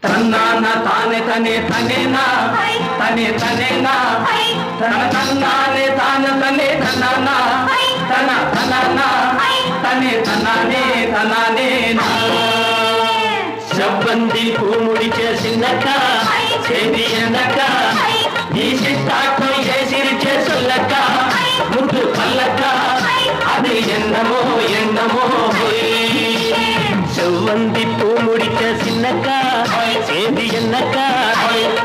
தன்னானா தானே தனே தனேனா தனே தனேனா தன்னானே தானே தனே தன்னானா தனா தனானா தனே தன்னானே தனானே செவ்வந்தி பூ முடிச்ச சின்னக்கா சேதி என்னக்கா நீ சித்தாட்டம் ஏசிரிச்ச சொல்லக்கா முத்து பல்லக்கா அது என்னமோ என்னமோ செவ்வந்தி பூ முடிச்ச சின்னக்கா சேதி என்னக்கா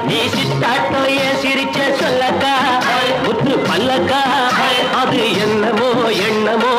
நீ சித்தாட்டம் ஏசிரிச்ச சொல்லக்கா முத்து பல்லக்கா அது என்னமோ என்னமோ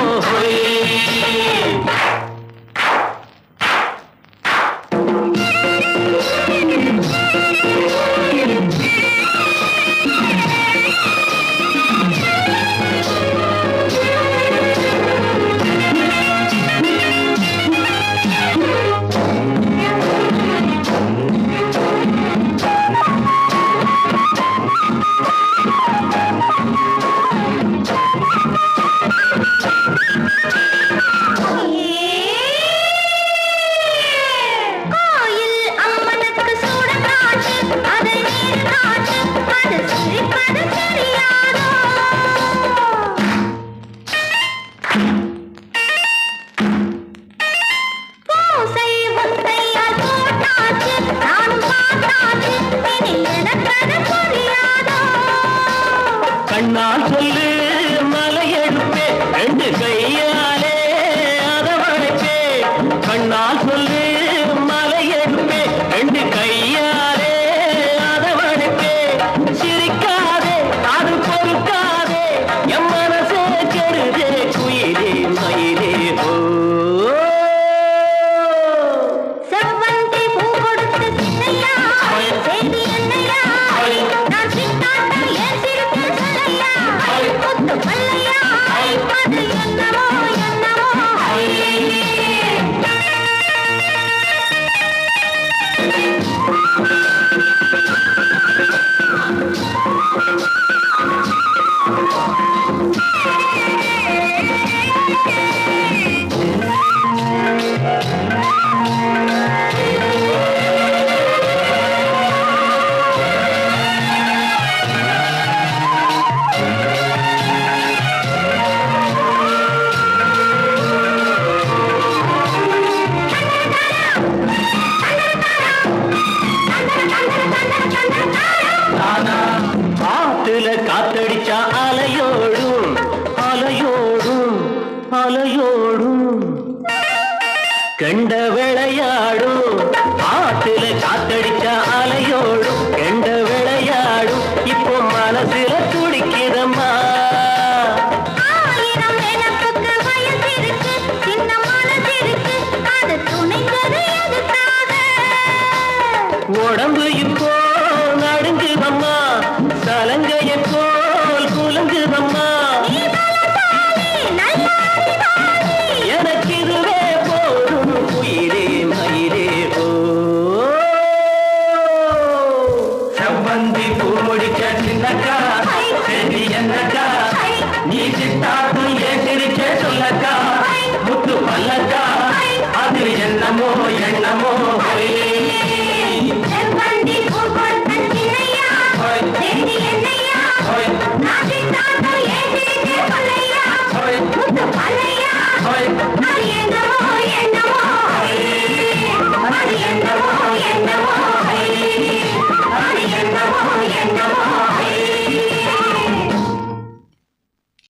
கண்ணால் சொல்லு மலை எடுப்பே ரெண்டு கையாலே அதவழைப்பே கண்ணால் சொல்லு மலை எடுப்பே ரெண்டு கையாலே அதவழைப்பே சிரிக்காதே அது பொறுக்காதே என் மனசே கெடுதே குயிலே மயிலே ஓ செவ்வந்தி பூ கொடுத்து சின்னையா சேதி என்னையா நான் சித்தாட்டம் ஏசிருக்கேன் சொல்லையா முத்து பல்லையா அது என்னமோ என்னமோ ஆத்துல காத்தடிச்சா அலையோடும் அலையோடும் அலையோடும் கெண்ட விளையாடும் ஆத்துல காத்தடிச்சா அலையோடும் கெண்ட விளையாடும் இப்போ மனசுல துடிக்கிறம்மா ஆயிரம் நினைப்புக்கு வயசிருக்கு சின்ன மனசிருக்கு அது துணைந்தது எதுக்காக உடம்பு இப்போ நடுங்குதம்மா சலங்கையை போல் குலுங்குதம்மா எனக்கு இதுவே போதும் உயிரே மயிரே ஓ செவ்வந்தி பூ முடிச்ச சின்னக்கா சரி என்னக்கா நீ சித்தாட்டம் ஏசிரிச்ச சொல்லக்கா முத்து பல்லக்கா அது என்னமோ என்னமோ